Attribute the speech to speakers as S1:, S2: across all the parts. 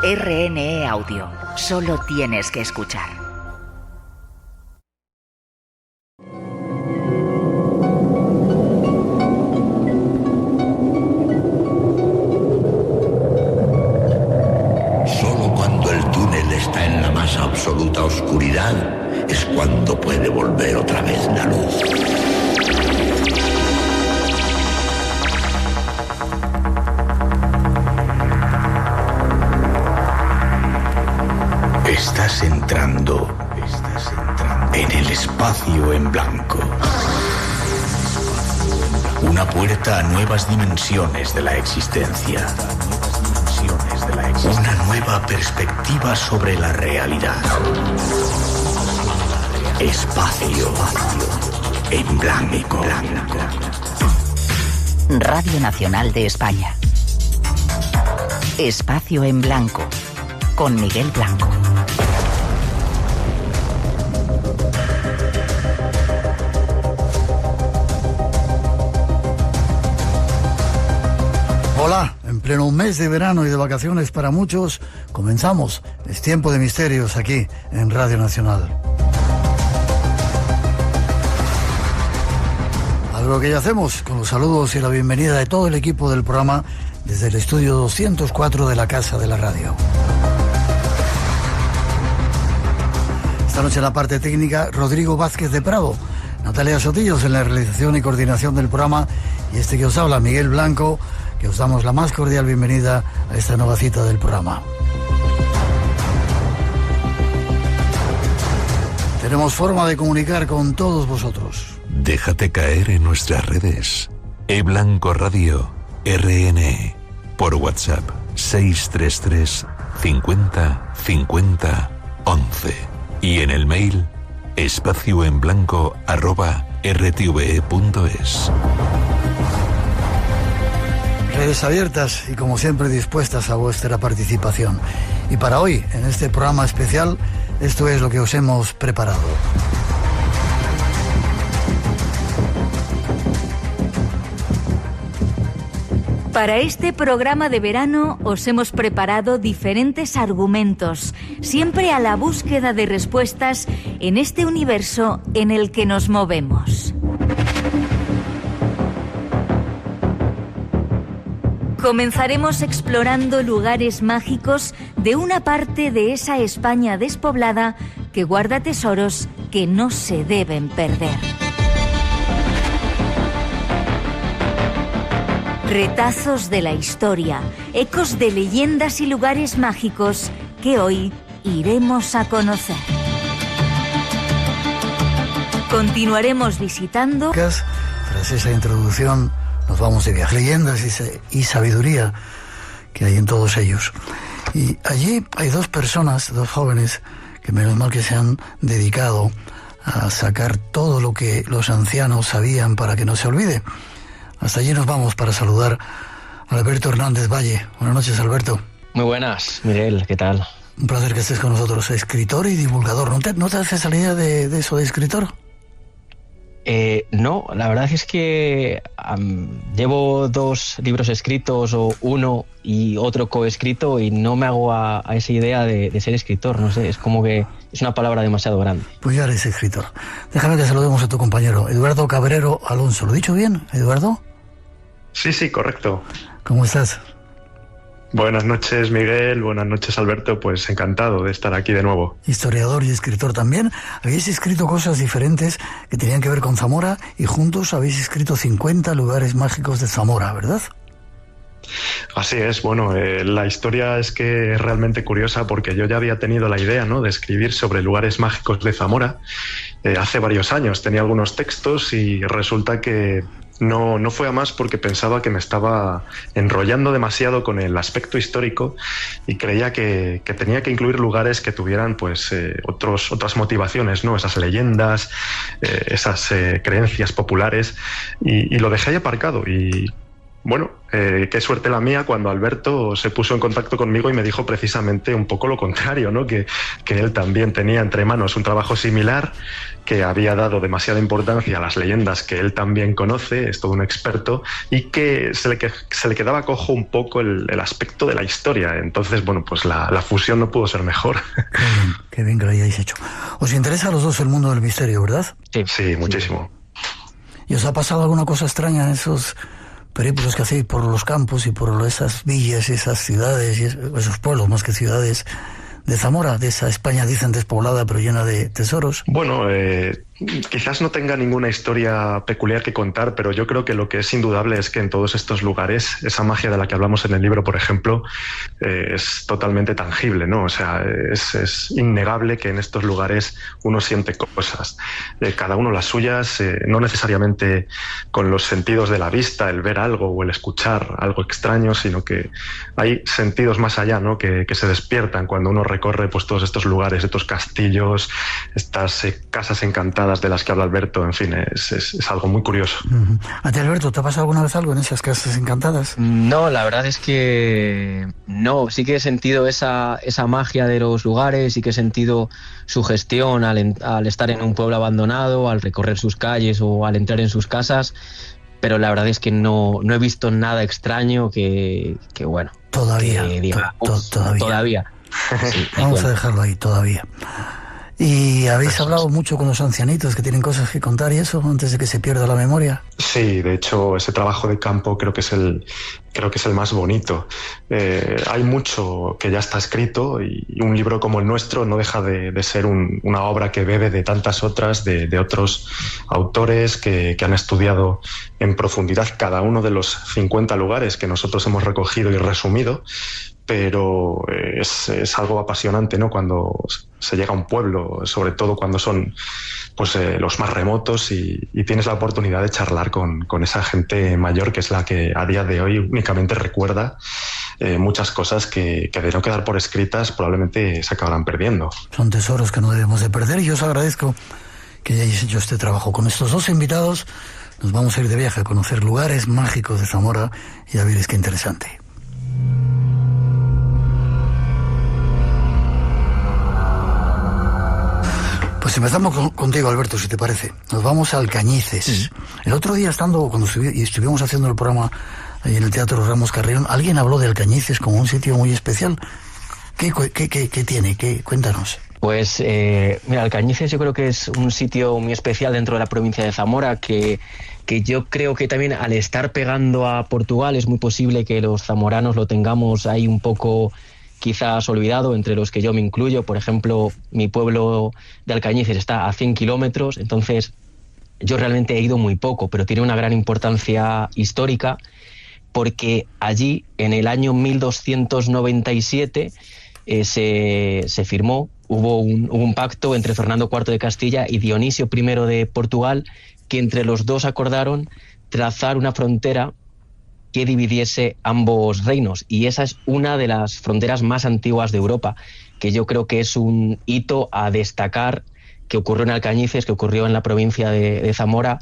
S1: RNE Audio. Solo tienes que escuchar.
S2: Solo cuando el túnel está en la más absoluta oscuridad es cuando puede volver otra vez la luz. Estás entrando en el espacio en blanco. Una puerta a nuevas dimensiones de la existencia. Una nueva perspectiva sobre la realidad. Espacio en blanco.
S1: Radio Nacional de España. Espacio en Blanco. Con Miguel Blanco.
S3: Hola, en pleno mes de verano y de vacaciones para muchos, comenzamos. Es tiempo de misterios aquí en Radio Nacional. Algo que ya hacemos con los saludos y la bienvenida de todo el equipo del programa desde el estudio 204 de la Casa de la Radio. Esta noche en la parte técnica, Rodrigo Vázquez de Prado, Natalia Sotillos en la realización y coordinación del programa y este que os habla, Miguel Blanco, que os damos la más cordial bienvenida a esta nueva cita del programa. Tenemos forma de comunicar con todos vosotros.
S4: Déjate caer en nuestras redes. eBlanco Radio, RNE, por WhatsApp 633 50 50 11 y en el mail espacioenblanco@rtve.es.
S3: Redes abiertas y como siempre dispuestas a vuestra participación. Y para hoy, en este programa especial, esto es lo que os hemos preparado.
S5: Para este programa de verano os hemos preparado diferentes argumentos, siempre a la búsqueda de respuestas en este universo en el que nos movemos. Comenzaremos explorando lugares mágicos de una parte de esa España despoblada que guarda tesoros que no se deben perder. Retazos de la historia, ecos de leyendas y lugares mágicos que hoy iremos a conocer. Continuaremos visitando.
S3: Tras esa introducción nos vamos de viaje. Leyendas y sabiduría que hay en todos ellos. Y allí hay dos personas, dos jóvenes, que menos mal que se han dedicado a sacar todo lo que los ancianos sabían para que no se olvide. Hasta allí nos vamos para saludar a Alberto Hernández Valle. Buenas noches, Alberto.
S6: Muy buenas, Miguel, ¿qué tal?
S3: Un placer que estés con nosotros, escritor y divulgador. ¿No te haces la idea de eso de escritor?
S6: No, la verdad es que llevo 2 libros escritos, o uno y otro coescrito, y no me hago a esa idea de ser escritor, no sé, es como que es una palabra demasiado grande.
S3: Pues ya eres escritor. Déjame que saludemos a tu compañero, Eduardo Cabrero Alonso. ¿Lo he dicho bien, Eduardo?
S7: Sí, correcto.
S3: ¿Cómo estás?
S7: Buenas noches, Miguel. Buenas noches, Alberto. Pues encantado de estar aquí de nuevo.
S3: Historiador y escritor también. Habéis escrito cosas diferentes que tenían que ver con Zamora y juntos habéis escrito 50 lugares mágicos de Zamora, ¿verdad?
S7: Así es. Bueno, la historia es que es realmente curiosa porque yo ya había tenido la idea, ¿no?, de escribir sobre lugares mágicos de Zamora hace varios años. Tenía algunos textos y resulta que no fue a más porque pensaba que me estaba enrollando demasiado con el aspecto histórico y creía que tenía que incluir lugares que tuvieran pues otras motivaciones, ¿no? Esas leyendas, esas creencias populares, y lo dejé ahí aparcado. Y bueno, qué suerte la mía cuando Alberto se puso en contacto conmigo y me dijo precisamente un poco lo contrario, ¿no? Que él también tenía entre manos un trabajo similar, que había dado demasiada importancia a las leyendas que él también conoce, es todo un experto, y que se le quedaba cojo un poco el aspecto de la historia. Entonces, bueno, pues la fusión no pudo ser mejor.
S3: Qué bien que lo hayáis hecho. ¿Os interesa a los dos el mundo del misterio, verdad?
S7: Sí, muchísimo.
S3: ¿Y os ha pasado alguna cosa extraña en esos periplos que hacéis por los campos y por esas villas y esas ciudades y esos pueblos más que ciudades de Zamora, de esa España dicen despoblada pero llena de tesoros?
S7: Bueno, quizás no tenga ninguna historia peculiar que contar, pero yo creo que lo que es indudable es que en todos estos lugares, esa magia de la que hablamos en el libro, por ejemplo, es totalmente tangible, ¿no? O sea, es innegable que en estos lugares uno siente cosas, cada uno las suyas, no necesariamente con los sentidos de la vista, el ver algo o el escuchar algo extraño, sino que hay sentidos más allá, ¿no? Que se despiertan cuando uno recorre pues todos estos lugares, estos castillos, estas casas encantadas de las que habla Alberto. En fin, es algo muy curioso.
S3: ¿A ti, Alberto, te ha pasado alguna vez algo en esas casas encantadas?
S6: No, la verdad es que no. Sí que he sentido esa magia de los lugares, sí que he sentido su gestión al estar en un pueblo abandonado, al recorrer sus calles o al entrar en sus casas, pero la verdad es que no he visto nada extraño que bueno.
S3: Todavía.
S6: Que diga, todavía. Sí,
S3: vamos a dejarlo ahí, todavía. ¿Y habéis hablado mucho con los ancianitos que tienen cosas que contar y eso, antes de que se pierda la memoria?
S7: Sí, de hecho, ese trabajo de campo creo que es el más bonito. Hay mucho que ya está escrito y un libro como el nuestro no deja de ser una obra que bebe de tantas otras, de otros autores que han estudiado en profundidad cada uno de los 50 lugares que nosotros hemos recogido y resumido. Pero es algo apasionante, ¿no? Cuando se llega a un pueblo, sobre todo cuando son pues los más remotos y tienes la oportunidad de charlar con esa gente mayor, que es la que a día de hoy únicamente recuerda muchas cosas que de no quedar por escritas probablemente se acabarán perdiendo.
S3: Son tesoros que no debemos de perder y yo os agradezco que hayáis hecho este trabajo. Con estos dos invitados nos vamos a ir de viaje a conocer lugares mágicos de Zamora y ya veréis qué interesante. Pues empezamos contigo, Alberto, si te parece. Nos vamos a Alcañices. Sí. El otro día, cuando estuvimos haciendo el programa ahí en el Teatro Ramos Carrión, alguien habló de Alcañices como un sitio muy especial. ¿Qué tiene? Cuéntanos.
S6: Pues, mira, Alcañices yo creo que es un sitio muy especial dentro de la provincia de Zamora, que yo creo que también al estar pegando a Portugal es muy posible que los zamoranos lo tengamos ahí un poco quizás olvidado, entre los que yo me incluyo. Por ejemplo, mi pueblo de Alcañices está a 100 kilómetros, entonces yo realmente he ido muy poco, pero tiene una gran importancia histórica porque allí, en el año 1297, se firmó, hubo un pacto entre Fernando IV de Castilla y Dionisio I de Portugal, que entre los dos acordaron trazar una frontera que dividiese ambos reinos, y esa es una de las fronteras más antiguas de Europa, que yo creo que es un hito a destacar que ocurrió en Alcañices, que ocurrió en la provincia de Zamora,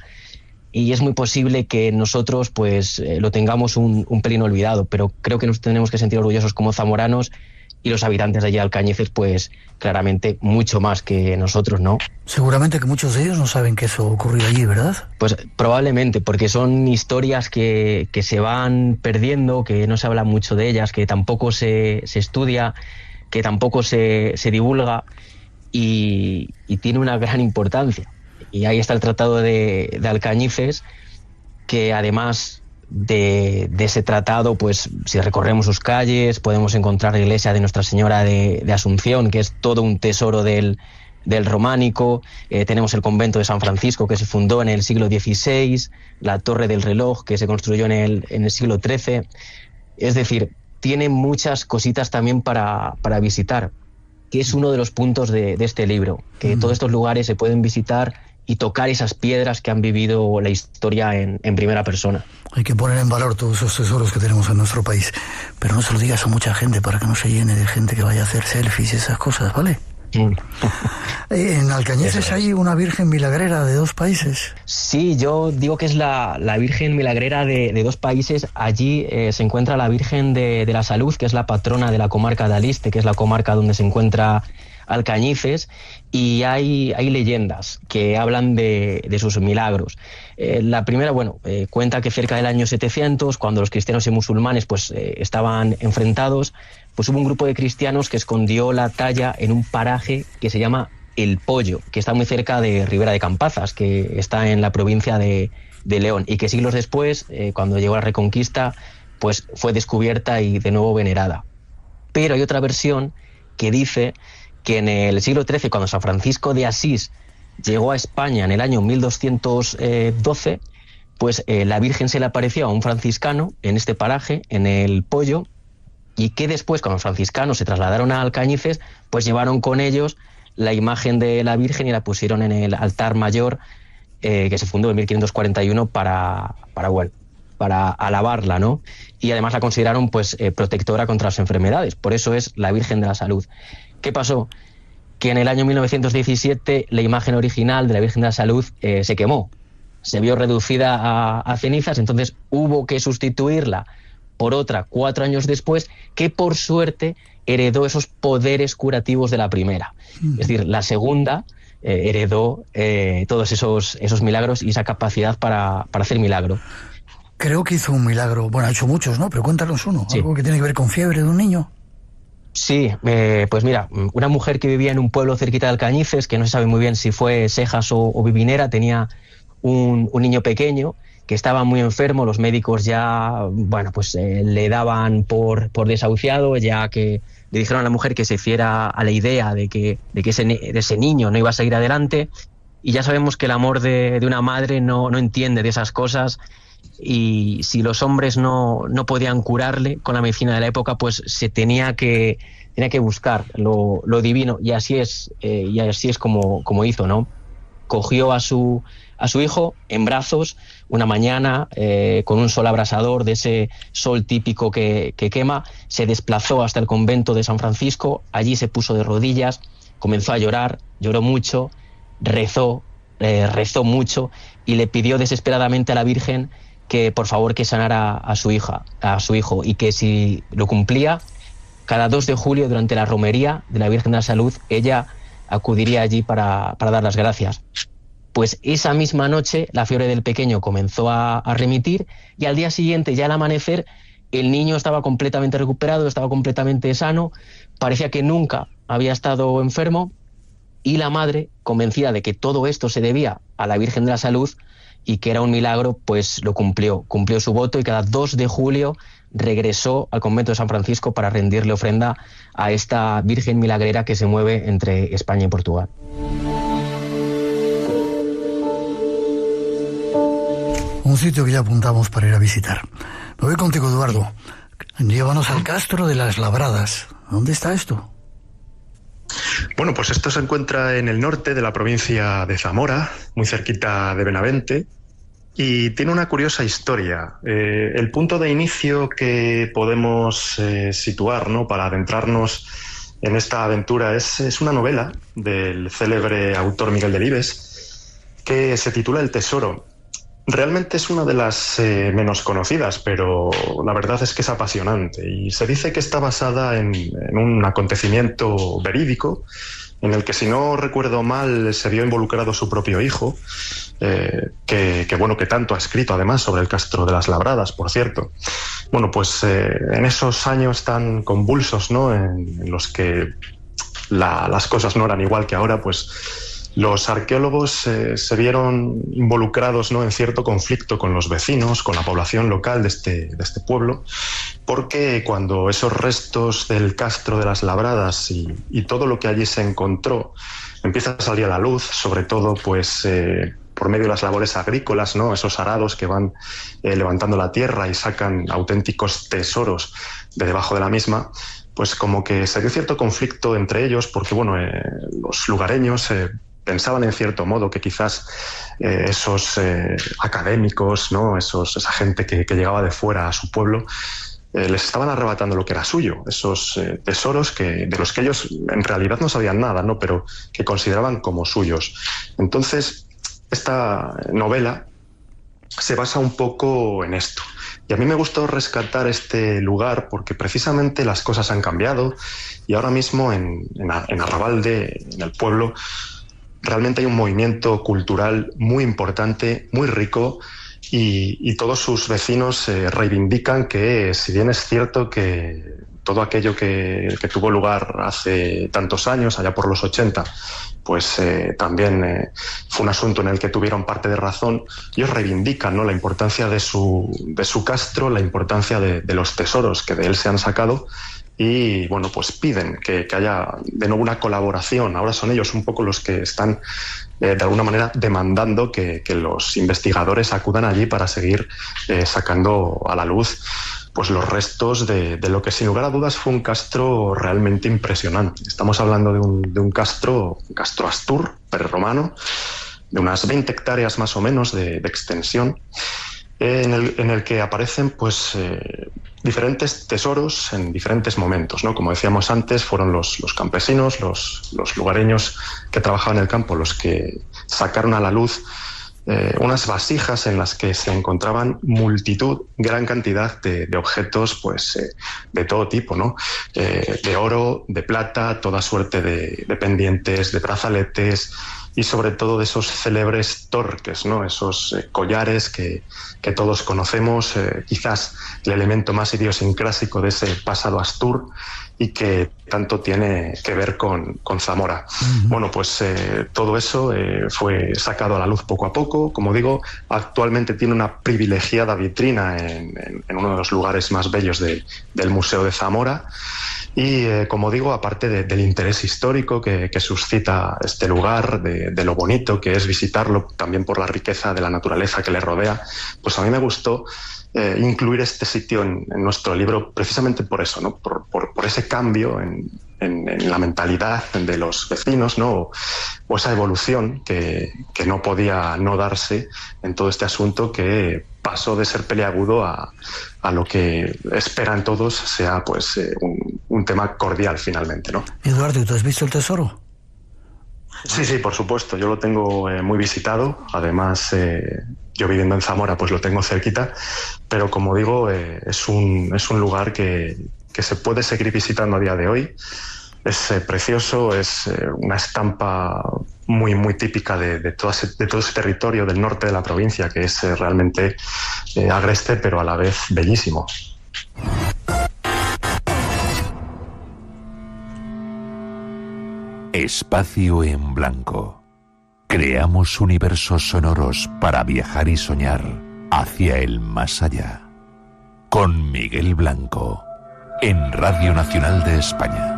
S6: y es muy posible que nosotros pues lo tengamos un pelín olvidado, pero creo que nos tenemos que sentir orgullosos como zamoranos, y los habitantes de allí de Alcañices pues claramente mucho más que nosotros, ¿no?
S3: Seguramente que muchos de ellos no saben que eso ocurrió allí, ¿verdad?
S6: Pues probablemente, porque son historias que se van perdiendo, que no se habla mucho de ellas, que tampoco se estudia, que tampoco se divulga, y tiene una gran importancia. Y ahí está el Tratado de Alcañices, que además de ese tratado, pues si recorremos sus calles podemos encontrar la iglesia de Nuestra Señora de Asunción, que es todo un tesoro del románico. Tenemos el convento de San Francisco, que se fundó en el siglo XVI, la Torre del Reloj, que se construyó en el siglo XIII. Es decir, tiene muchas cositas también para visitar, que es uno de los puntos de este libro, que todos estos lugares se pueden visitar y tocar esas piedras que han vivido la historia en primera persona.
S3: Hay que poner en valor todos esos tesoros que tenemos en nuestro país, pero no se lo digas a mucha gente para que no se llene de gente que vaya a hacer selfies y esas cosas, ¿vale? En Alcañices hay una Virgen Milagrera de 2 países.
S6: Sí, yo digo que es la Virgen Milagrera de 2 países. Allí se encuentra la Virgen de la Salud, que es la patrona de la comarca de Aliste, que es la comarca donde se encuentra Alcañices, y hay leyendas que hablan de sus milagros. La primera, cuenta que cerca del año 700, cuando los cristianos y musulmanes estaban enfrentados, pues hubo un grupo de cristianos que escondió la talla en un paraje que se llama El Pollo, que está muy cerca de Ribera de Campazas, que está en la provincia de León, y que siglos después, cuando llegó la Reconquista, pues fue descubierta y de nuevo venerada. Pero hay otra versión que dice que en el siglo XIII, cuando San Francisco de Asís llegó a España en el año 1212, pues la Virgen se le apareció a un franciscano en este paraje, en El Pollo, y que después, cuando los franciscanos se trasladaron a Alcañices, pues llevaron con ellos la imagen de la Virgen y la pusieron en el altar mayor que se fundó en 1541 para alabarla, ¿no? Y además la consideraron protectora contra las enfermedades. Por eso es la Virgen de la Salud. ¿Qué pasó? Que en el año 1917 la imagen original de la Virgen de la Salud se quemó. Se vio reducida a cenizas, entonces hubo que sustituirla por otra 4 años después, que por suerte heredó esos poderes curativos de la primera. Es decir, la segunda heredó todos esos milagros y esa capacidad para hacer milagro.
S3: Creo que hizo un milagro, bueno, ha hecho muchos, ¿no? Pero cuéntanos uno, sí. Algo que tiene que ver con fiebre de un niño.
S6: Sí, pues mira, una mujer que vivía en un pueblo cerquita de Alcañices, que no se sabe muy bien si fue Sejas o Vibinera, tenía un niño pequeño que estaba muy enfermo. Los médicos ya, le daban por desahuciado, ya que le dijeron a la mujer que se hiciera a la idea de que ese niño no iba a seguir adelante, y ya sabemos que el amor de una madre no entiende de esas cosas, y si los hombres no podían curarle con la medicina de la época, pues se tenía que buscar lo divino, y así es como hizo, ¿no? Cogió a su hijo en brazos una mañana con un sol abrasador, de ese sol típico que quema, se desplazó hasta el convento de San Francisco, allí se puso de rodillas, comenzó a llorar, lloró mucho, rezó mucho y le pidió desesperadamente a la Virgen que por favor que sanara a su hijo, y que si lo cumplía, cada 2 de julio durante la romería de la Virgen de la Salud, ella acudiría allí para dar las gracias. Pues esa misma noche la fiebre del pequeño comenzó a remitir, y al día siguiente, ya al amanecer, el niño estaba completamente recuperado, estaba completamente sano, parecía que nunca había estado enfermo, y la madre, convencida de que todo esto se debía a la Virgen de la Salud y que era un milagro, pues lo cumplió su voto, y cada 2 de julio regresó al convento de San Francisco para rendirle ofrenda a esta Virgen milagrera que se mueve entre España y Portugal.
S3: Un sitio que ya apuntamos para ir a visitar. Me voy contigo, Eduardo. Llévanos al Castro de las Labradas. ¿Dónde está esto?
S7: Bueno, pues esto se encuentra en el norte de la provincia de Zamora, muy cerquita de Benavente, y tiene una curiosa historia. El punto de inicio que podemos situar, ¿no?, para adentrarnos en esta aventura es una novela del célebre autor Miguel Delibes que se titula El Tesoro. Realmente es una de las menos conocidas, pero la verdad es que es apasionante, y se dice que está basada en un acontecimiento verídico en el que, si no recuerdo mal, se vio involucrado su propio hijo, que tanto ha escrito además sobre el Castro de las Labradas, por cierto. Bueno, pues en esos años tan convulsos, ¿no?, en los que las cosas no eran igual que ahora, pues los arqueólogos se vieron involucrados, ¿no?, en cierto conflicto con los vecinos, con la población local de este pueblo, porque cuando esos restos del Castro de las Labradas y todo lo que allí se encontró empieza a salir a la luz, sobre todo pues por medio de las labores agrícolas, ¿no?, esos arados que van levantando la tierra y sacan auténticos tesoros de debajo de la misma, pues como que se dio cierto conflicto entre ellos, porque los lugareños pensaban en cierto modo que quizás esos académicos, ¿no?, esa gente que llegaba de fuera a su pueblo, les estaban arrebatando lo que era suyo, esos tesoros de los que ellos en realidad no sabían nada, ¿no? Pero que consideraban como suyos. Entonces, esta novela se basa un poco en esto. Y a mí me gustó rescatar este lugar porque precisamente las cosas han cambiado y ahora mismo en Arrabalde, en el pueblo, realmente hay un movimiento cultural muy importante, muy rico, y todos sus vecinos reivindican que, si bien es cierto que todo aquello que tuvo lugar hace tantos años, allá por los 80, pues también fue un asunto en el que tuvieron parte de razón, ellos reivindican, ¿no?, la importancia de su castro, la importancia de los tesoros que de él se han sacado, y bueno, pues piden que haya de nuevo una colaboración. Ahora son ellos un poco los que están de alguna manera demandando que los investigadores acudan allí para seguir sacando a la luz pues los restos de lo que sin lugar a dudas fue un castro realmente impresionante. Estamos hablando de un castro Astur, prerromano, de unas 20 hectáreas más o menos de extensión, en el que aparecen pues diferentes tesoros en diferentes momentos, ¿no? Como decíamos antes, fueron los campesinos, los lugareños que trabajaban en el campo los que sacaron a la luz unas vasijas en las que se encontraban gran cantidad de objetos pues de todo tipo, ¿no? De oro, de plata, toda suerte de pendientes, de brazaletes y sobre todo de esos célebres torques, ¿no? Esos collares que todos conocemos, quizás el elemento más idiosincrásico de ese pasado Astur y que tanto tiene que ver con Zamora. Uh-huh. Bueno, pues todo eso fue sacado a la luz poco a poco. Como digo, actualmente tiene una privilegiada vitrina en uno de los lugares más bellos del Museo de Zamora. Y como digo, aparte del interés histórico que suscita este lugar, de lo bonito que es visitarlo, también por la riqueza de la naturaleza que le rodea, pues a mí me gustó incluir este sitio en nuestro libro precisamente por eso, ¿no? Por ese cambio en la mentalidad de los vecinos, ¿no? O esa evolución que no podía no darse en todo este asunto, que pasó de ser peliagudo a lo que esperan todos sea pues un tema cordial finalmente, ¿no?
S3: Eduardo, ¿tú has visto el tesoro?
S7: Sí, por supuesto. Yo lo tengo muy visitado. Además, yo viviendo en Zamora, pues lo tengo cerquita. Pero como digo, es un lugar que se puede seguir visitando a día de hoy. Es precioso, es una estampa muy, muy típica de todo ese territorio del norte de la provincia, que es realmente agreste, pero a la vez bellísimo.
S4: Espacio en Blanco. Creamos universos sonoros para viajar y soñar hacia el más allá. Con Miguel Blanco, en Radio Nacional de España.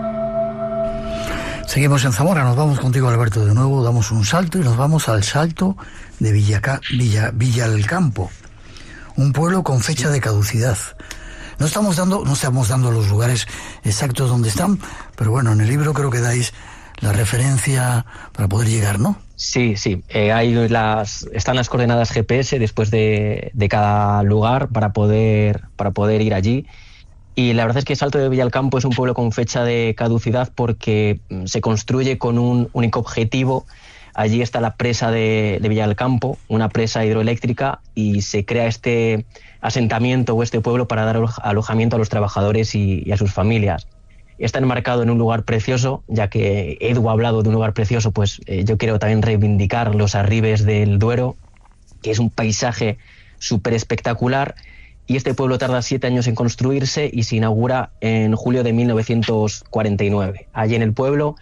S3: Seguimos en Zamora, nos vamos contigo, Alberto, de nuevo, damos un salto y nos vamos al Salto de Villalcampo, un pueblo con fecha de caducidad. No estamos dando los lugares exactos donde están, pero bueno, en el libro creo que dais la referencia para poder llegar, ¿no?
S6: Sí, están las coordenadas GPS después de cada lugar para poder ir allí. Y la verdad es que Salto de Villalcampo es un pueblo con fecha de caducidad porque se construye con un único objetivo. Allí está la presa de Villalcampo, una presa hidroeléctrica, y se crea este asentamiento o este pueblo para dar alojamiento a los trabajadores y a sus familias. Está enmarcado en un lugar precioso, ya que Edu ha hablado de un lugar precioso, pues yo quiero también reivindicar los Arribes del Duero, que es un paisaje súper espectacular. Y este pueblo tarda 7 años en construirse y se inaugura en julio de 1949. Allí en el pueblo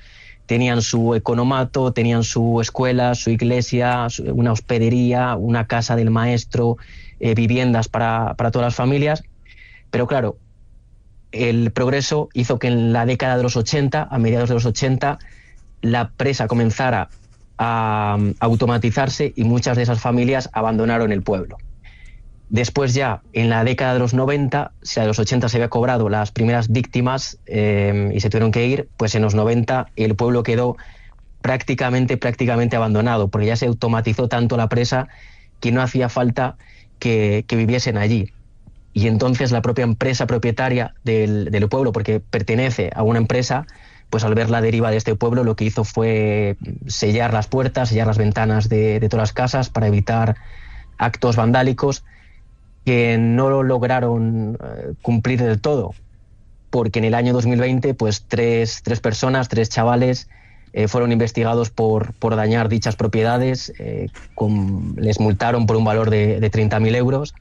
S6: tenían su economato, tenían su escuela, su iglesia, una hospedería, una casa del maestro, viviendas para todas las familias. Pero claro, el progreso hizo que en la década de los 80, a mediados de los 80, la presa comenzara a automatizarse y muchas de esas familias abandonaron el pueblo. Después ya, en la década de los 90, o sea, de los 80 se había cobrado las primeras víctimas y se tuvieron que ir, pues en los 90 el pueblo quedó prácticamente abandonado, porque ya se automatizó tanto la presa que no hacía falta que viviesen allí. y entonces la propia empresa propietaria del pueblo, porque pertenece a una empresa, pues al ver la deriva de este pueblo lo que hizo fue sellar las puertas, sellar las ventanas de todas las casas para evitar actos vandálicos que no lo lograron cumplir del todo, porque en el año 2020 pues tres chavales fueron investigados por dañar dichas propiedades, les multaron por un valor de 30.000 euros,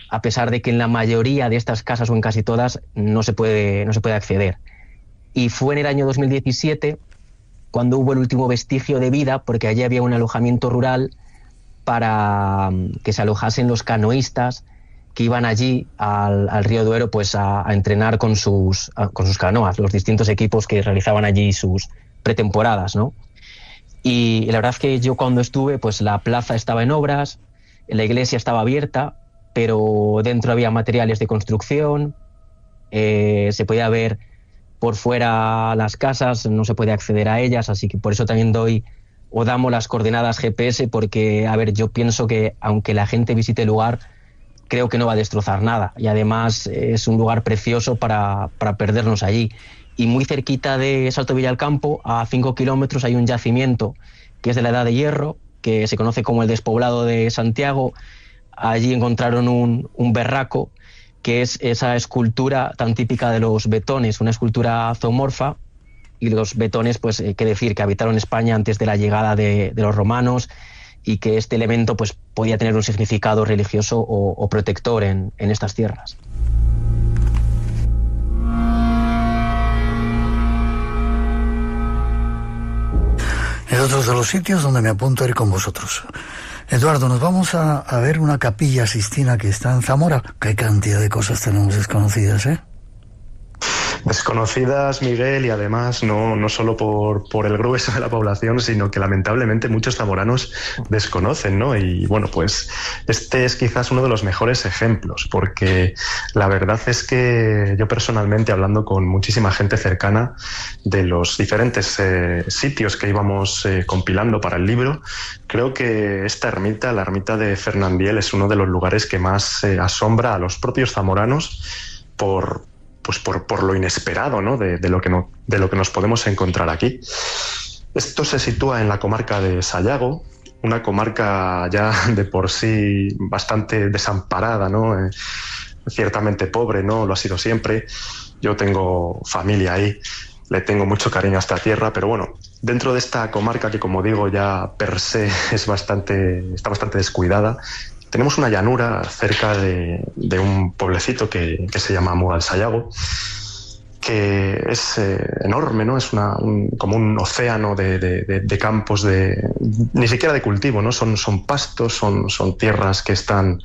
S6: a pesar de que en la mayoría de estas casas o en casi todas no se puede acceder. Y fue en el año 2017 cuando hubo el último vestigio de vida, porque allí había un alojamiento rural para que se alojasen los canoístas que iban allí al río Duero pues a entrenar con sus canoas, los distintos equipos que realizaban allí sus pretemporadas, ¿no? Y la verdad es que yo cuando estuve, pues la plaza estaba en obras, la iglesia estaba abierta, pero dentro había materiales de construcción, se podía ver por fuera las casas, no se puede acceder a ellas, así que por eso también damos las coordenadas GPS, porque, a ver, yo pienso que aunque la gente visite el lugar, creo que no va a destrozar nada, y además es un lugar precioso para perdernos allí. Y muy cerquita de Salto Villalcampo, a 5 kilómetros, hay un yacimiento que es de la Edad de Hierro, que se conoce como el Despoblado de Santiago. Allí encontraron un berraco, que es esa escultura tan típica de los betones, una escultura zoomorfa, y los betones, pues qué decir, que habitaron España antes de la llegada de los romanos, y que este elemento pues podía tener un significado religioso o protector en estas tierras.
S3: Es otro de los sitios donde me apunto a ir con vosotros. Eduardo, nos vamos a ver una capilla Sixtina que está en Zamora. Qué cantidad de cosas tenemos desconocidas, ¿eh?
S7: Desconocidas, Miguel, y además no solo por el grueso de la población, sino que lamentablemente muchos zamoranos desconocen, ¿no? Y bueno, pues este es quizás uno de los mejores ejemplos, porque la verdad es que yo personalmente, hablando con muchísima gente cercana de los diferentes sitios que íbamos compilando para el libro, creo que esta ermita, la ermita de Fernandiel, es uno de los lugares que más asombra a los propios zamoranos por lo inesperado, ¿no? de lo que nos podemos encontrar aquí. Esto se sitúa en la comarca de Sayago, una comarca ya de por sí bastante desamparada, ¿no? Ciertamente pobre, ¿no? Lo ha sido siempre. Yo tengo familia ahí, le tengo mucho cariño a esta tierra, pero bueno, dentro de esta comarca que, como digo, ya per se está bastante descuidada, tenemos una llanura cerca de un pueblecito que se llama Mugalsayago, que es enorme, ¿no? Es como un océano de campos, ni siquiera de cultivo, ¿no? Son pastos, son tierras que están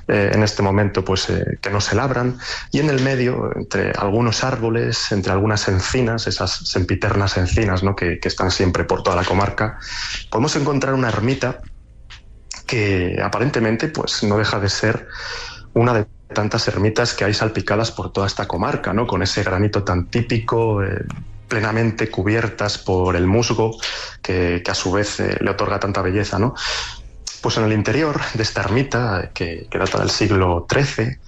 S7: en este momento pues que no se labran, y en el medio, entre algunos árboles, entre algunas encinas, esas sempiternas encinas, ¿no? que están siempre por toda la comarca, podemos encontrar una ermita que aparentemente pues no deja de ser una de tantas ermitas que hay salpicadas por toda esta comarca, ¿no? Con ese granito tan típico, plenamente cubiertas por el musgo, que a su vez le otorga tanta belleza, ¿no? Pues en el interior de esta ermita, que data del siglo XIII,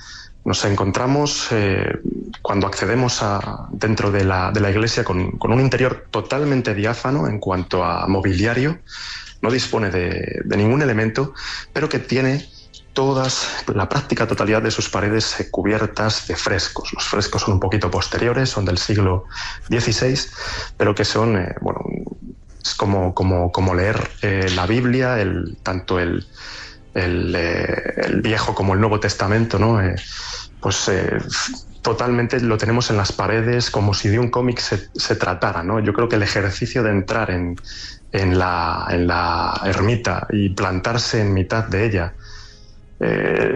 S7: nos encontramos, cuando accedemos dentro de la iglesia, con un interior totalmente diáfano en cuanto a mobiliario. No dispone de ningún elemento, pero que tiene la práctica totalidad de sus paredes cubiertas de frescos. Los frescos son un poquito posteriores, son del siglo XVI, pero que son, es como leer la Biblia, tanto el Viejo como el Nuevo Testamento, ¿no? Totalmente lo tenemos en las paredes, como si de un cómic se tratara, ¿no? Yo creo que el ejercicio de entrar en la ermita y plantarse en mitad de ella,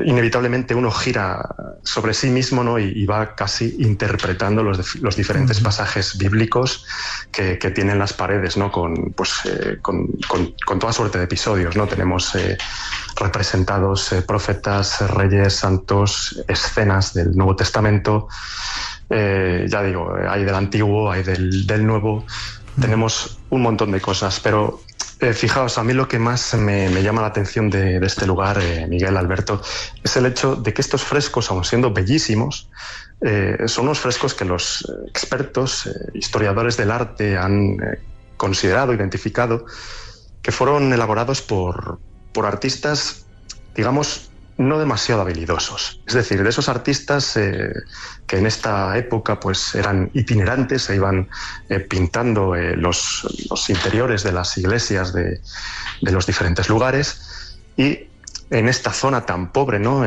S7: inevitablemente uno gira sobre sí mismo, ¿no? y va casi interpretando los diferentes pasajes bíblicos que tienen las paredes, ¿no? con toda suerte de episodios, ¿no? Tenemos representados profetas, reyes, santos, escenas del Nuevo Testamento, ya digo, hay del Antiguo, hay del Nuevo. Tenemos un montón de cosas, pero Fijaos, a mí lo que más me llama la atención de este lugar, Miguel, Alberto, es el hecho de que estos frescos, aun siendo bellísimos, son unos frescos que los expertos, historiadores del arte han considerado, identificado, que fueron elaborados por artistas, digamos, no demasiado habilidosos. Es decir, de esos artistas que en esta época pues eran itinerantes, se iban pintando los interiores de las iglesias de los diferentes lugares, y en esta zona tan pobre, ¿no?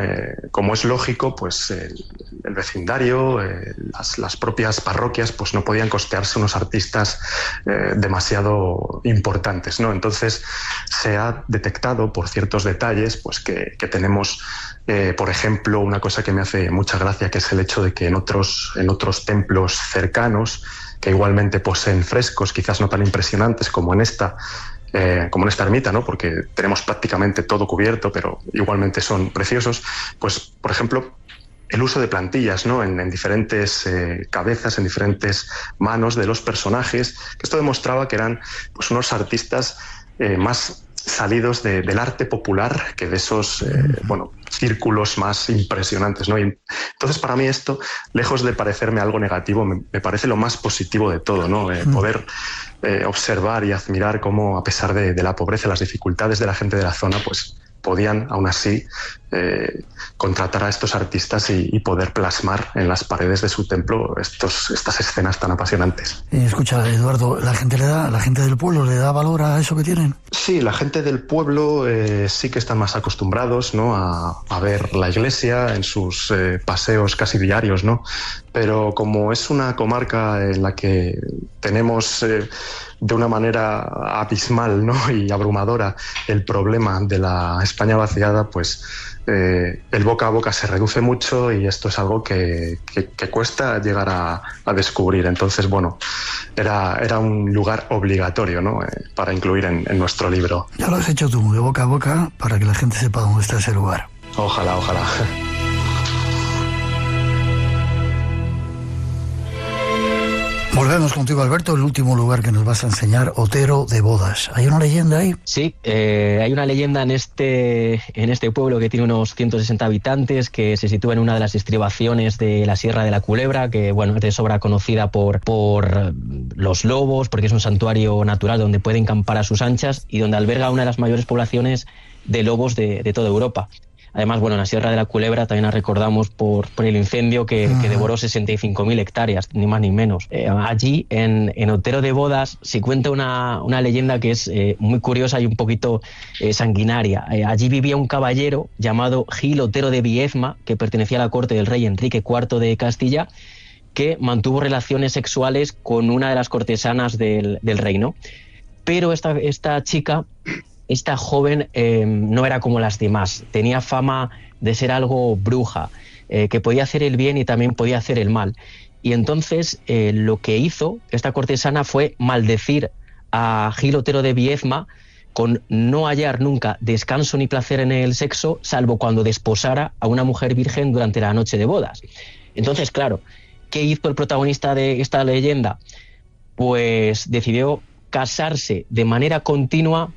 S7: Como es lógico, pues el vecindario, las propias parroquias, pues no podían costearse unos artistas demasiado importantes, ¿no? Entonces se ha detectado por ciertos detalles, pues que tenemos, por ejemplo, una cosa que me hace mucha gracia, que es el hecho de que en otros templos cercanos, que igualmente poseen frescos, quizás no tan impresionantes como en esta ermita, ¿no? Porque tenemos prácticamente todo cubierto, pero igualmente son preciosos. Pues, por ejemplo, el uso de plantillas, ¿no? En diferentes cabezas, en diferentes manos de los personajes, que esto demostraba que eran pues unos artistas más salidos del arte popular que de esos círculos más impresionantes, ¿no? Y entonces, para mí esto, lejos de parecerme algo negativo, me parece lo más positivo de todo, ¿no? Poder observar y admirar cómo, a pesar de la pobreza y las dificultades de la gente de la zona, pues podían aún así contratar a estos artistas y poder plasmar en las paredes de su templo estas escenas tan apasionantes.
S3: Escucha, Eduardo, ¿la gente del pueblo le da valor a eso que tienen?
S7: Sí, la gente del pueblo sí que están más acostumbrados, ¿no? a ver la iglesia en sus paseos casi diarios, ¿no? Pero como es una comarca en la que tenemos de una manera abismal, ¿no? y abrumadora el problema de la España vaciada, pues el boca a boca se reduce mucho, y esto es algo que cuesta llegar a descubrir. Entonces, bueno, era un lugar obligatorio, ¿no? Para incluir en nuestro libro.
S3: Ya lo has hecho tú, de boca a boca, para que la gente sepa dónde está ese lugar.
S7: Ojalá.
S3: Volvemos contigo, Alberto, el último lugar que nos vas a enseñar, Otero de Bodas. ¿Hay una leyenda ahí?
S6: Sí, hay una leyenda en este pueblo que tiene unos 160 habitantes, que se sitúa en una de las estribaciones de la Sierra de la Culebra, que bueno, es de sobra conocida por los lobos, porque es un santuario natural donde pueden campar a sus anchas y donde alberga una de las mayores poblaciones de lobos de toda Europa. Además, bueno, en la Sierra de la Culebra también la recordamos por el incendio que devoró 65.000 hectáreas, ni más ni menos. Allí, en Otero de Bodas, se cuenta una leyenda que es muy curiosa y un poquito sanguinaria. Allí vivía un caballero llamado Gil Otero de Viezma, que pertenecía a la corte del rey Enrique IV de Castilla, que mantuvo relaciones sexuales con una de las cortesanas del reino. Pero esta chica... Esta joven no era como las demás, tenía fama de ser algo bruja, que podía hacer el bien y también podía hacer el mal. Y entonces lo que hizo esta cortesana fue maldecir a Gil Otero de Viezma con no hallar nunca descanso ni placer en el sexo, salvo cuando desposara a una mujer virgen durante la noche de bodas. Entonces, claro, ¿qué hizo el protagonista de esta leyenda? Pues decidió casarse de manera continua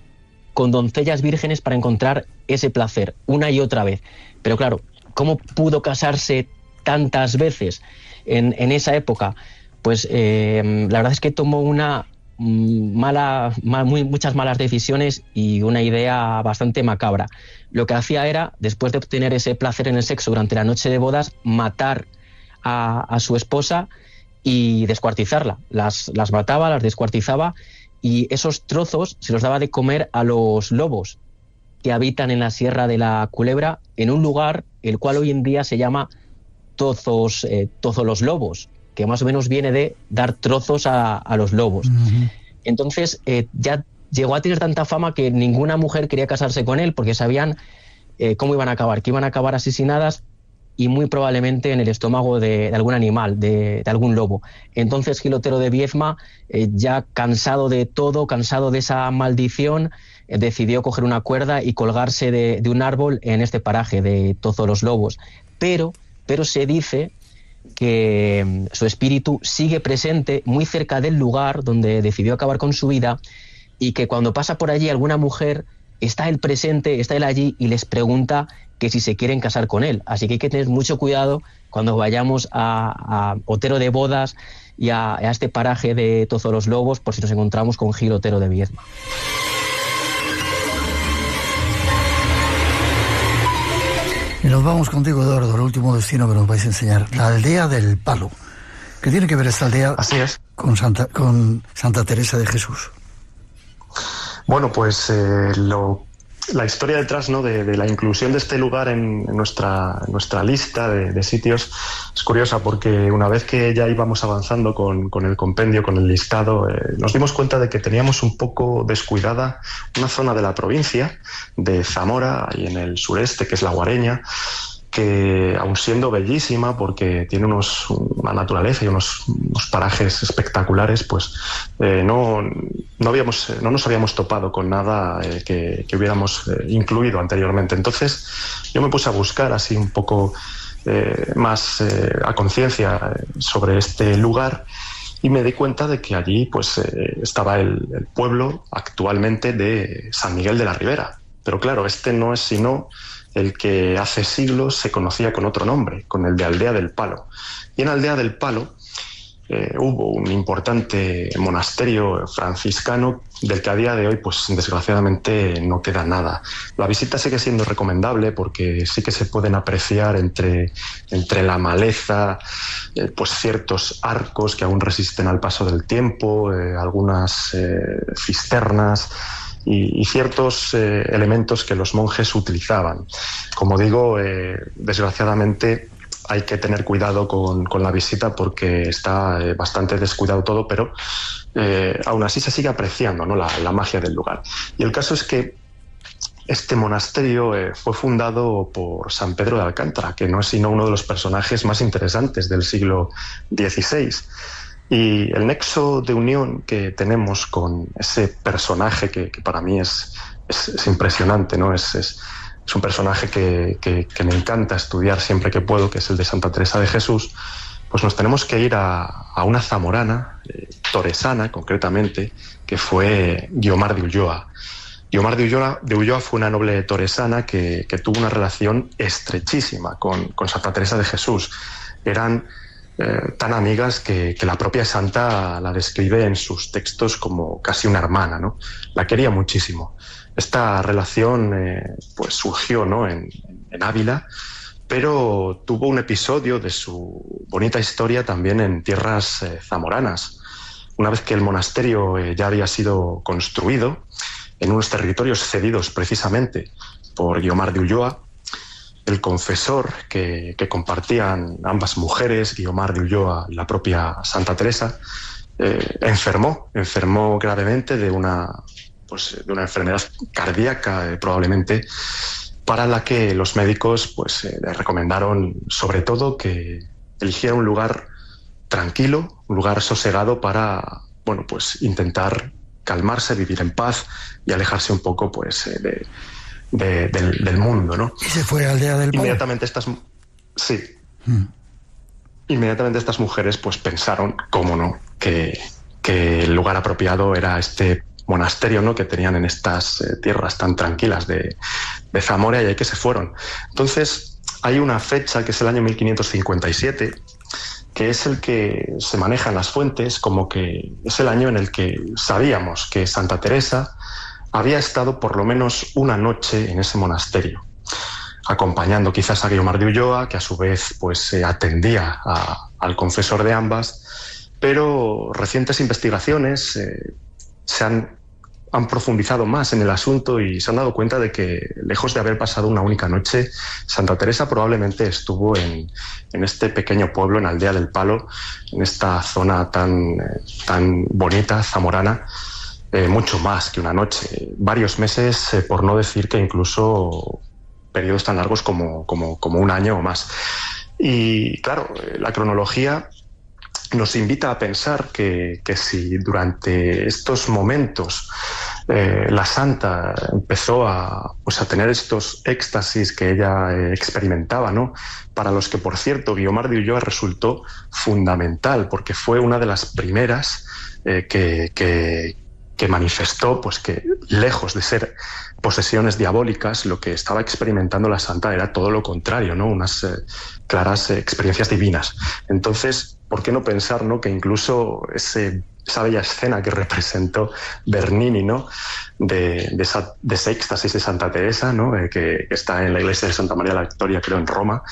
S6: con doncellas vírgenes para encontrar ese placer una y otra vez. Pero claro, ¿cómo pudo casarse tantas veces en esa época? Pues la verdad es que tomó muchas malas decisiones y una idea bastante macabra. Lo que hacía era, después de obtener ese placer en el sexo durante la noche de bodas, matar a su esposa y descuartizarla. Las mataba, las descuartizaba, y esos trozos se los daba de comer a los lobos que habitan en la Sierra de la Culebra, en un lugar el cual hoy en día se llama Tozos los Lobos, que más o menos viene de dar trozos a los lobos. Uh-huh. Entonces ya llegó a tener tanta fama que ninguna mujer quería casarse con él, porque sabían cómo iban a acabar, que iban a acabar asesinadas y muy probablemente en el estómago de algún animal, de algún lobo. Entonces Gil Otero de Viezma, ya cansado de todo, cansado de esa maldición, decidió coger una cuerda y colgarse de un árbol en este paraje de Tozos los Lobos. Pero se dice que su espíritu sigue presente muy cerca del lugar donde decidió acabar con su vida, y que cuando pasa por allí alguna mujer, está él presente, está él allí y les pregunta que si se quieren casar con él. Así que hay que tener mucho cuidado cuando vayamos a Otero de Bodas y a este paraje de Tozo los Lobos, por si nos encontramos con Gil Otero de Viedma.
S3: Y nos vamos contigo, Eduardo, al último destino que nos vais a enseñar, la aldea del Palo. ¿Qué tiene que ver esta aldea
S7: Así es.
S3: con Santa Teresa de Jesús?
S7: Bueno, pues la historia detrás, ¿no?, de la inclusión de este lugar en nuestra lista de sitios es curiosa, porque una vez que ya íbamos avanzando con el compendio, con el listado, nos dimos cuenta de que teníamos un poco descuidada una zona de la provincia de Zamora, ahí en el sureste, que es la Guareña, que aun siendo bellísima porque tiene una naturaleza y unos parajes espectaculares, pues no nos habíamos topado con nada que hubiéramos incluido anteriormente. Entonces yo me puse a buscar así un poco más a conciencia sobre este lugar y me di cuenta de que allí pues estaba el pueblo actualmente de San Miguel de la Ribera. Pero claro, este no es sino el que hace siglos se conocía con otro nombre, con el de Aldea del Palo. Y en Aldea del Palo hubo un importante monasterio franciscano del que a día de hoy, pues desgraciadamente, no queda nada. La visita sigue siendo recomendable porque sí que se pueden apreciar entre la maleza pues ciertos arcos que aún resisten al paso del tiempo, algunas cisternas y ciertos elementos que los monjes utilizaban. Como digo, desgraciadamente hay que tener cuidado con la visita porque está bastante descuidado todo, pero aún así se sigue apreciando, ¿no?, la magia del lugar. Y el caso es que este monasterio fue fundado por San Pedro de Alcántara, que no es sino uno de los personajes más interesantes del siglo XVI. Y el nexo de unión que tenemos con ese personaje que para mí es impresionante, ¿no? Es un personaje que me encanta estudiar siempre que puedo, que es el de Santa Teresa de Jesús. Pues nos tenemos que ir a una zamorana, toresana concretamente, que fue Guiomar de Ulloa. Guiomar de Ulloa fue una noble toresana que tuvo una relación estrechísima con Santa Teresa de Jesús. Eran tan amigas que la propia santa la describe en sus textos como casi una hermana, ¿no? La quería muchísimo. Esta relación pues surgió, ¿no?, en Ávila, pero tuvo un episodio de su bonita historia también en tierras zamoranas. Una vez que el monasterio ya había sido construido en unos territorios cedidos precisamente por Guiomar de Ulloa, el confesor que compartían ambas mujeres, Guiomar de Ulloa y la propia Santa Teresa, enfermó gravemente de una enfermedad cardíaca probablemente, para la que los médicos pues le recomendaron sobre todo que eligiera un lugar tranquilo, un lugar sosegado para pues intentar calmarse, vivir en paz y alejarse un poco pues del mundo, ¿no?
S3: ¿Y se fue a Aldea del Palo?
S7: Inmediatamente estas mujeres pues pensaron, cómo no, que el lugar apropiado era este monasterio, ¿no?, que tenían en estas tierras tan tranquilas de Zamora, y ahí que se fueron. Entonces hay una fecha que es el año 1557, que es el que se maneja en las fuentes como que es el año en el que sabíamos que Santa Teresa había estado por lo menos una noche en ese monasterio, acompañando quizás a Guiomar de Ulloa, que a su vez pues atendía al confesor de ambas, pero recientes investigaciones han profundizado más en el asunto y se han dado cuenta de que, lejos de haber pasado una única noche, Santa Teresa probablemente estuvo en este pequeño pueblo, en Aldea del Palo, en esta zona tan bonita, zamorana, mucho más que una noche, varios meses, por no decir que incluso periodos tan largos como un año o más. Y claro, la cronología nos invita a pensar que si durante estos momentos la santa empezó a tener estos éxtasis que ella experimentaba, ¿no?, para los que, por cierto, Guiomar de Ulloa resultó fundamental, porque fue una de las primeras que que manifestó pues que, lejos de ser posesiones diabólicas, lo que estaba experimentando la santa era todo lo contrario, ¿no? Unas claras experiencias divinas. Entonces, ¿por qué no pensar, ¿no?, que incluso esa bella escena que representó Bernini, ¿no?, de ese éxtasis de Santa Teresa, ¿no?, que está en la iglesia de Santa María la Victoria, creo, en Roma,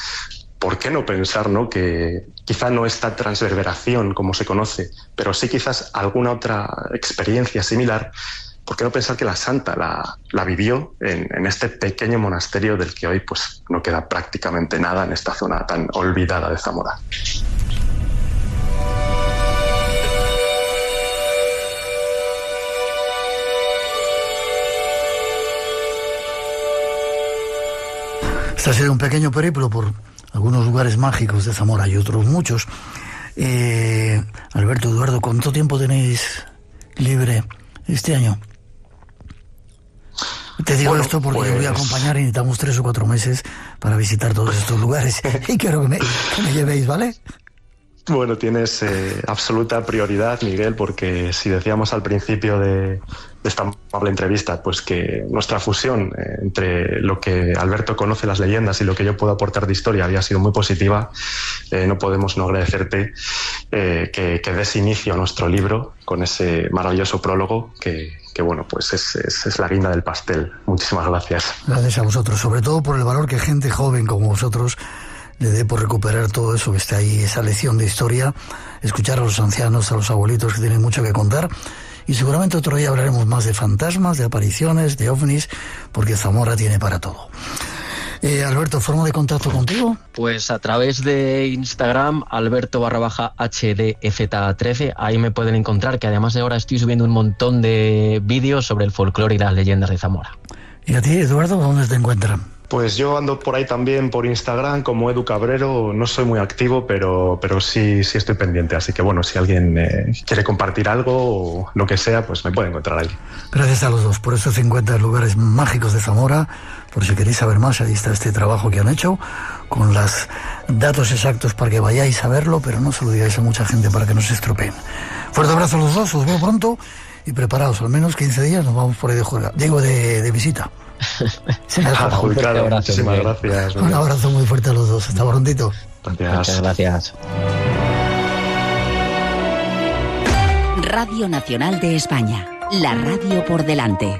S7: ¿por qué no pensar, ¿no?, que quizá no esta transverberación como se conoce, pero sí quizás alguna otra experiencia similar? ¿Por qué no pensar que la santa la vivió en este pequeño monasterio del que hoy pues no queda prácticamente nada en esta zona tan olvidada de Zamora?
S3: Este ha sido un pequeño periplo por algunos lugares mágicos de Zamora y otros muchos. Alberto, Eduardo, ¿cuánto tiempo tenéis libre este año? Te digo esto porque yo voy a acompañar y necesitamos 3 o 4 meses para visitar todos estos lugares y quiero que me llevéis, ¿vale?
S7: Bueno, tienes absoluta prioridad, Miguel, porque si decíamos al principio de esta amable entrevista, pues que nuestra fusión entre lo que Alberto conoce las leyendas y lo que yo puedo aportar de historia había sido muy positiva, no podemos no agradecerte que des inicio a nuestro libro con ese maravilloso prólogo que bueno, pues es la guinda del pastel. Muchísimas gracias.
S3: Gracias a vosotros, sobre todo por el valor que gente joven como vosotros le dé por recuperar todo eso que está ahí, esa lección de historia, escuchar a los ancianos, a los abuelitos que tienen mucho que contar. Y seguramente otro día hablaremos más de fantasmas, de apariciones, de ovnis, porque Zamora tiene para todo. Alberto, ¿forma de contacto contigo?
S6: Pues a través de Instagram, Alberto_HDZ13, ahí me pueden encontrar, que además de ahora estoy subiendo un montón de vídeos sobre el folclore y las leyendas de Zamora.
S3: ¿Y a ti, Eduardo, dónde te encuentran?
S7: Pues yo ando por ahí también por Instagram como Edu Cabrero. No soy muy activo, pero sí estoy pendiente. Así que bueno, si alguien quiere compartir algo o lo que sea, pues me puede encontrar ahí.
S3: Gracias a los dos por esos 50 lugares mágicos de Zamora. Por si queréis saber más, ahí está este trabajo que han hecho con los datos exactos para que vayáis a verlo, pero no se lo digáis a mucha gente para que no se estropeen. Fuerte abrazo a los dos, os veo pronto y preparaos, al menos 15 días nos vamos por ahí de juega. Digo, de visita.
S7: Muchísimas gracias.
S3: Un abrazo muy fuerte a los dos. Hasta prontito.
S6: Muchas gracias.
S1: Radio Nacional de España. La radio por delante.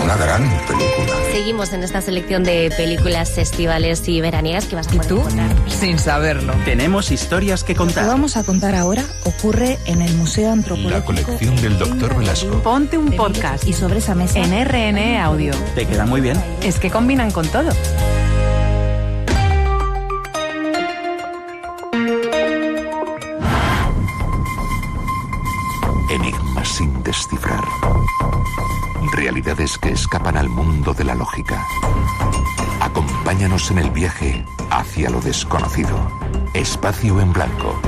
S2: Una gran película.
S8: Seguimos en esta selección de películas estivales y veraniegas que vas a poder encontrar.
S9: Sin saberlo.
S10: Tenemos historias que contar.
S9: Lo que vamos a contar ahora ocurre en el Museo Antropológico.
S4: La colección del Dr. Velasco.
S9: Ponte un podcast
S8: Y sobre esa mesa
S9: en RN Audio.
S10: Te queda muy bien.
S9: Es que combinan con todo.
S4: Enigmas sin descifrar. Realidades que escapan al mundo de la lógica. Acompáñanos en el viaje hacia lo desconocido. Espacio en Blanco.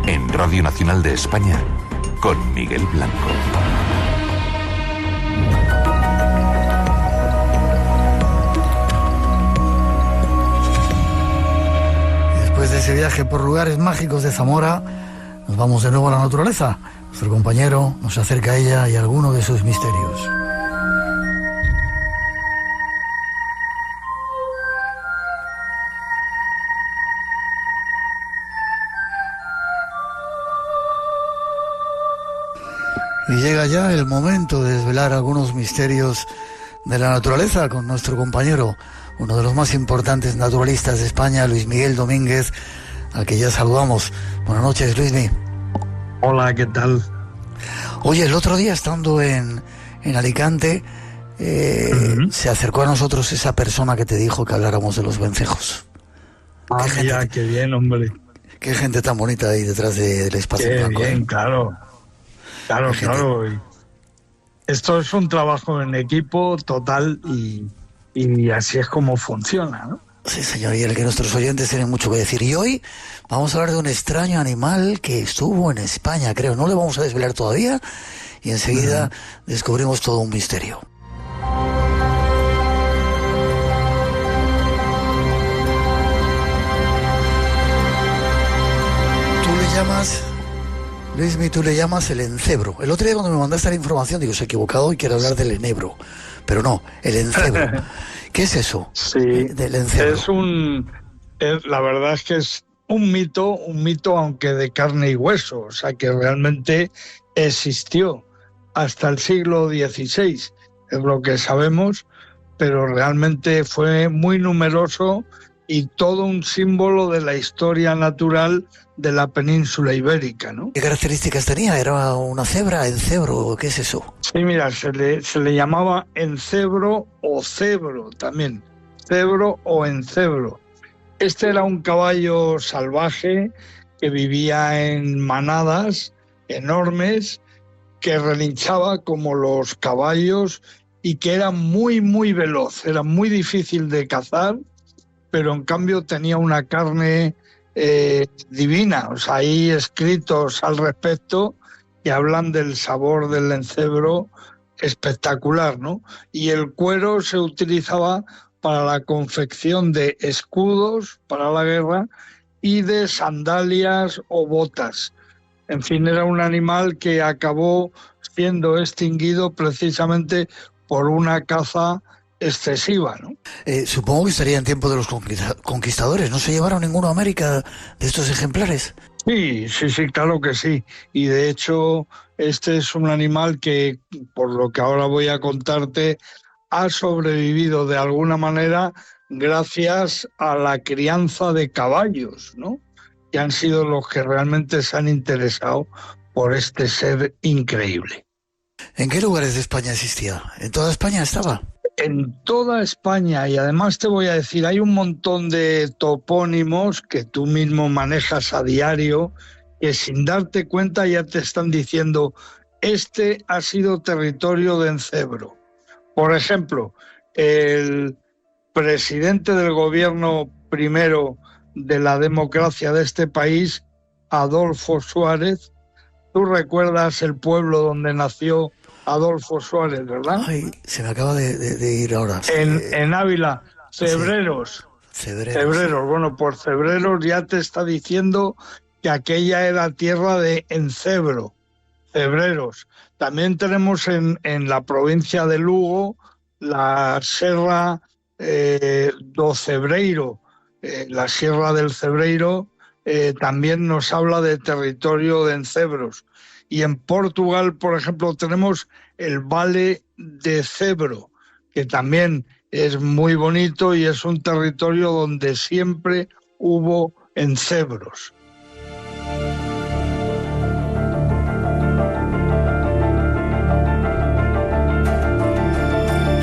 S4: En Radio Nacional de España, con Miguel Blanco.
S3: Después de ese viaje por lugares mágicos de Zamora, nos vamos de nuevo a la naturaleza. Nuestro compañero nos acerca a ella y a alguno de sus misterios. Y llega ya el momento de desvelar algunos misterios de la naturaleza con nuestro compañero, uno de los más importantes naturalistas de España, Luis Miguel Domínguez, al que ya saludamos. Buenas noches, Luismi.
S11: Hola, ¿qué tal?
S3: Oye, el otro día estando en Alicante, se acercó a nosotros esa persona que te dijo que habláramos de los vencejos.
S11: Mira, qué bien, hombre.
S3: Qué gente tan bonita ahí detrás del espacio
S11: Qué
S3: blanco.
S11: Bien, claro. Claro. Esto es un trabajo en equipo total y así es como funciona, ¿no?
S3: Sí, señor, y el que nuestros oyentes tienen mucho que decir. Y hoy vamos a hablar de un extraño animal que estuvo en España, creo. No le vamos a desvelar todavía y enseguida descubrimos todo un misterio. ¿Tú le llamas Luismi, tú le llamas el encebro. El otro día cuando me mandaste la información, digo, se ha equivocado y quiero hablar del enebro. Pero no, el encebro. ¿Qué es eso?
S11: Sí,
S3: del encebro.
S11: La verdad es que es un mito aunque de carne y hueso, o sea que realmente existió hasta el siglo XVI, es lo que sabemos, pero realmente fue muy numeroso y todo un símbolo de la historia natural de la península ibérica, ¿no?
S3: ¿Qué características tenía? ¿Era una cebra, encebro? ¿Qué es eso?
S11: Sí, mira, se le llamaba encebro o cebro también, cebro o encebro. Este era un caballo salvaje que vivía en manadas enormes, que relinchaba como los caballos y que era muy, muy veloz. Era muy difícil de cazar, pero en cambio tenía una carne divina. O sea, hay escritos al respecto que hablan del sabor del encebro espectacular, ¿no? Y el cuero se utilizaba para la confección de escudos para la guerra y de sandalias o botas. En fin, era un animal que acabó siendo extinguido precisamente por una caza excesiva, ¿no?
S3: Supongo que estaría en tiempo de los conquistadores. ¿No se llevaron ninguno a América de estos ejemplares?
S11: Sí, claro que sí. Y de hecho, este es un animal que, por lo que ahora voy a contarte, ha sobrevivido de alguna manera gracias a la crianza de caballos, ¿no? Que han sido los que realmente se han interesado por este ser increíble.
S3: ¿En qué lugares de España existía? ¿En toda España estaba?
S11: En toda España, y además te voy a decir, hay un montón de topónimos que tú mismo manejas a diario, que sin darte cuenta ya te están diciendo, este ha sido territorio de encebro. Por ejemplo, el presidente del gobierno primero de la democracia de este país, Adolfo Suárez, tú recuerdas el pueblo donde nació Adolfo Suárez, ¿verdad?
S3: Ay, se me acaba de ir ahora.
S11: En Ávila, Cebreros.
S3: Sí.
S11: Cebreros. Bueno, por Cebreros ya te está diciendo que aquella era tierra de encebro. Cebreros. También tenemos en la provincia de Lugo la Serra do Cebreiro. La Sierra del Cebreiro también nos habla de territorio de encebros. Y en Portugal, por ejemplo, tenemos el Vale de Cebro, que también es muy bonito y es un territorio donde siempre hubo encebros.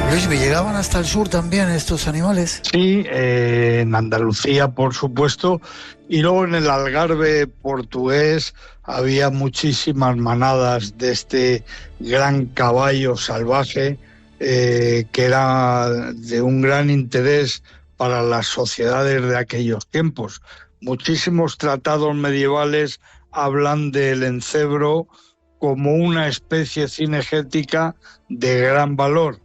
S3: Luis, ¿me llegaban hasta el sur también estos animales?
S11: Sí, en Andalucía, por supuesto, y luego en el Algarve portugués había muchísimas manadas de este gran caballo salvaje que era de un gran interés para las sociedades de aquellos tiempos. Muchísimos tratados medievales hablan del encebro como una especie cinegética de gran valor.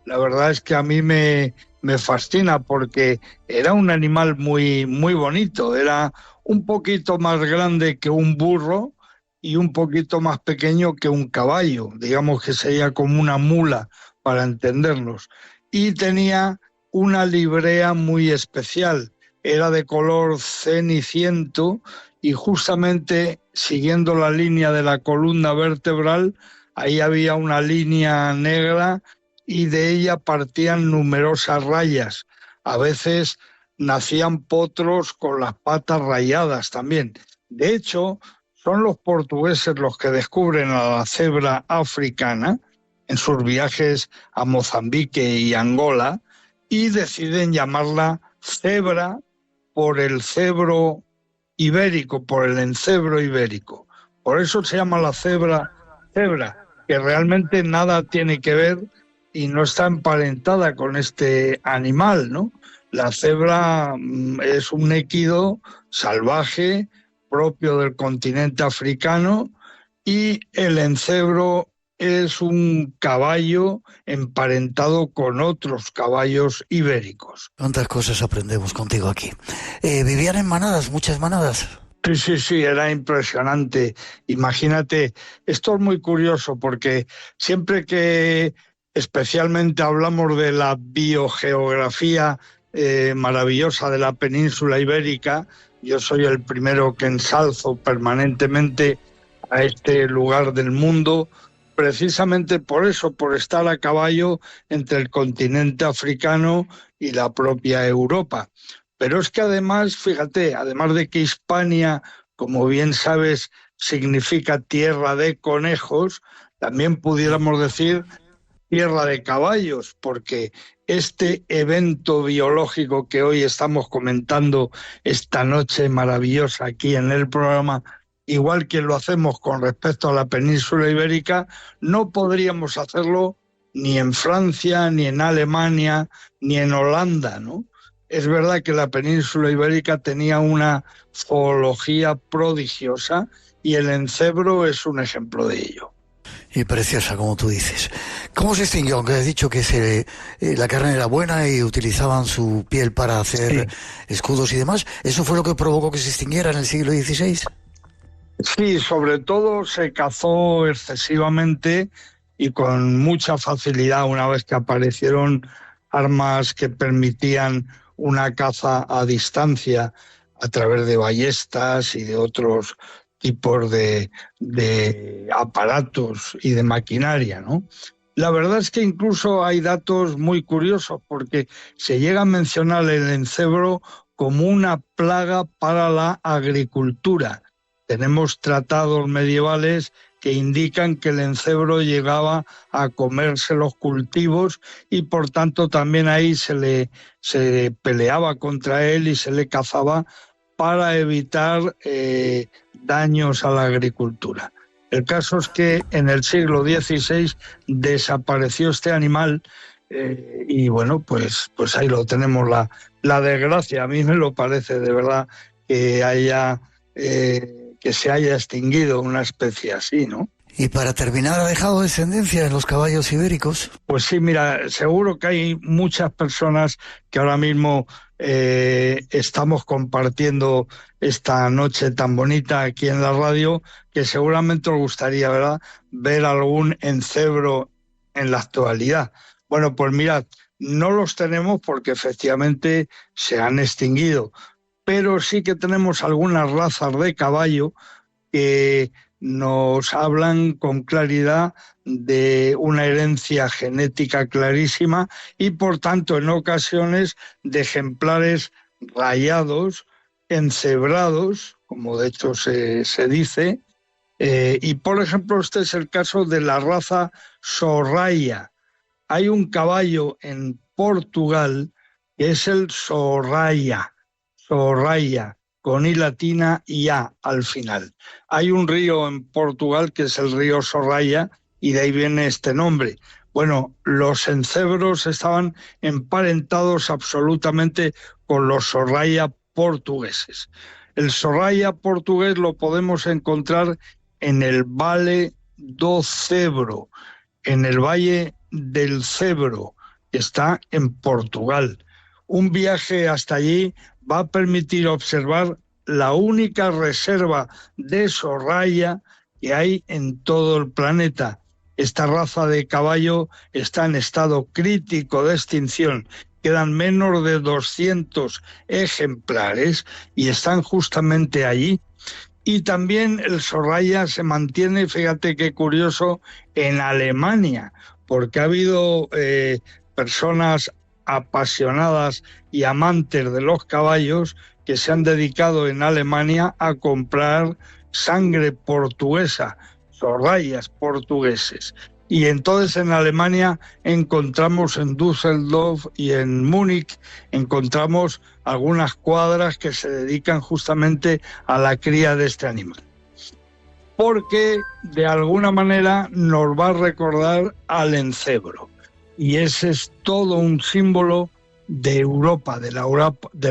S11: La verdad es que a mí me fascina porque era un animal muy, muy bonito. Era un poquito más grande que un burro y un poquito más pequeño que un caballo. Digamos que sería como una mula, para entendernos. Y tenía una librea muy especial. Era de color ceniciento y justamente siguiendo la línea de la columna vertebral, ahí había una línea negra y de ella partían numerosas rayas. A veces nacían potros con las patas rayadas también. De hecho, son los portugueses los que descubren a la cebra africana en sus viajes a Mozambique y Angola y deciden llamarla cebra por el cebro ibérico, por el encebro ibérico. Por eso se llama la cebra, que realmente nada tiene que ver y no está emparentada con este animal, ¿no? La cebra es un équido salvaje propio del continente africano y el encebro es un caballo emparentado con otros caballos ibéricos.
S3: ¿Cuántas cosas aprendemos contigo aquí? ¿Vivían en manadas, muchas manadas?
S11: Sí, era impresionante. Imagínate, esto es muy curioso porque siempre que especialmente hablamos de la biogeografía maravillosa de la península ibérica, yo soy el primero que ensalzo permanentemente a este lugar del mundo, precisamente por eso, por estar a caballo entre el continente africano y la propia Europa. Pero es que además, fíjate, además de que Hispania, como bien sabes, significa tierra de conejos, también pudiéramos decir tierra de caballos, porque este evento biológico que hoy estamos comentando esta noche maravillosa aquí en el programa, igual que lo hacemos con respecto a la península ibérica, no podríamos hacerlo ni en Francia, ni en Alemania, ni en Holanda, ¿no? Es verdad que la península ibérica tenía una zoología prodigiosa y el encebro es un ejemplo de ello.
S3: Y preciosa, como tú dices. ¿Cómo se extinguió? Aunque has dicho que la carne era buena y utilizaban su piel para hacer escudos y demás, ¿eso fue lo que provocó que se extinguiera en el siglo XVI?
S11: Sí, sobre todo se cazó excesivamente y con mucha facilidad una vez que aparecieron armas que permitían una caza a distancia a través de ballestas y de otros tipos de aparatos y de maquinaria, ¿no? La verdad es que incluso hay datos muy curiosos porque se llega a mencionar el encebro como una plaga para la agricultura. Tenemos tratados medievales que indican que el encebro llegaba a comerse los cultivos y por tanto también ahí se peleaba contra él y se le cazaba para evitar daños a la agricultura. El caso es que en el siglo XVI desapareció este animal y bueno, pues ahí lo tenemos, la desgracia. A mí me lo parece de verdad que que se haya extinguido una especie así, ¿no?
S3: Y para terminar, ¿ha dejado descendencia en los caballos ibéricos?
S11: Pues sí, mira, seguro que hay muchas personas que ahora mismo estamos compartiendo esta noche tan bonita aquí en la radio, que seguramente os gustaría, ¿verdad?, ver algún encebro en la actualidad. Bueno, pues mirad, no los tenemos porque efectivamente se han extinguido, pero sí que tenemos algunas razas de caballo que nos hablan con claridad de una herencia genética clarísima y, por tanto, en ocasiones de ejemplares rayados, encebrados, como de hecho se dice, y, por ejemplo, este es el caso de la raza Sorraya. Hay un caballo en Portugal que es el Sorraya, con I latina y A al final. Hay un río en Portugal que es el río Sorraya y de ahí viene este nombre. Bueno, los encebros estaban emparentados absolutamente con los Sorraya portugueses. El Sorraya portugués lo podemos encontrar en el Vale do Cebro, en el Valle del Cebro, que está en Portugal. Un viaje hasta allí va a permitir observar la única reserva de Sorraya que hay en todo el planeta. Esta raza de caballo está en estado crítico de extinción. Quedan menos de 200 ejemplares y están justamente allí. Y también el Sorraya se mantiene, fíjate qué curioso, en Alemania, porque ha habido personas apasionadas y amantes de los caballos que se han dedicado en Alemania a comprar sangre portuguesa, Sorrayas portugueses. Y entonces en Alemania encontramos en Düsseldorf y en Múnich, encontramos algunas cuadras que se dedican justamente a la cría de este animal. Porque de alguna manera nos va a recordar al encebro. Y ese es todo un símbolo de Europa, de la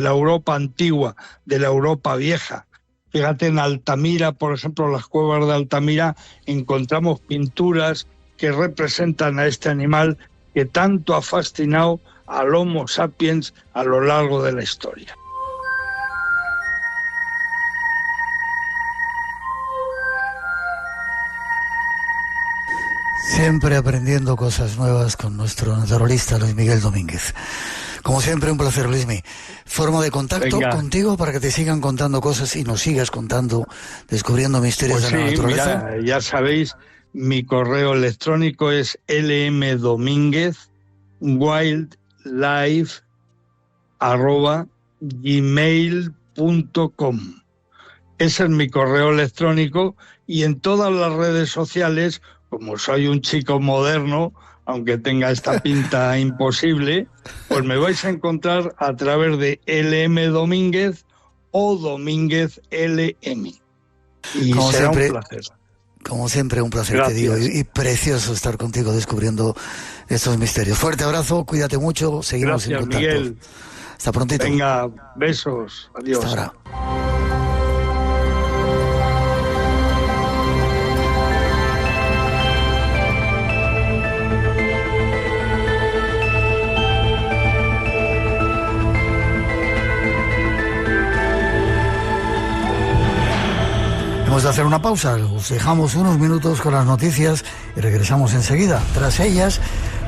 S11: Europa antigua, de la Europa vieja. Fíjate, en Altamira, por ejemplo, en las cuevas de Altamira, encontramos pinturas que representan a este animal que tanto ha fascinado al Homo sapiens a lo largo de la historia.
S3: Siempre aprendiendo cosas nuevas con nuestro naturalista Luis Miguel Domínguez. Como siempre, un placer, Luismi. Forma de contacto contigo para que te sigan contando cosas y nos sigas contando, descubriendo misterios de la naturaleza.
S11: Mira, ya sabéis, mi correo electrónico es lmdominguez@gmail.com. Ese es mi correo electrónico, y en todas las redes sociales, como soy un chico moderno, aunque tenga esta pinta imposible, pues me vais a encontrar a través de LM Domínguez o Domínguez LM. Y
S3: como
S11: será
S3: siempre,
S11: un placer.
S3: Como siempre, un placer,
S11: Gracias.
S3: te digo, y precioso estar contigo descubriendo estos misterios. Fuerte abrazo, cuídate mucho, seguimos
S11: Gracias,
S3: en contacto.
S11: Miguel.
S3: Hasta prontito.
S11: Venga, besos, adiós.
S3: Hasta ahora. Hemos de hacer una pausa, os dejamos unos minutos con las noticias y regresamos enseguida. Tras ellas,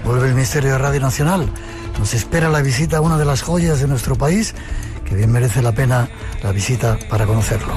S3: vuelve el Misterio de Radio Nacional. Nos espera la visita a una de las joyas de nuestro país, que bien merece la pena la visita para conocerlo.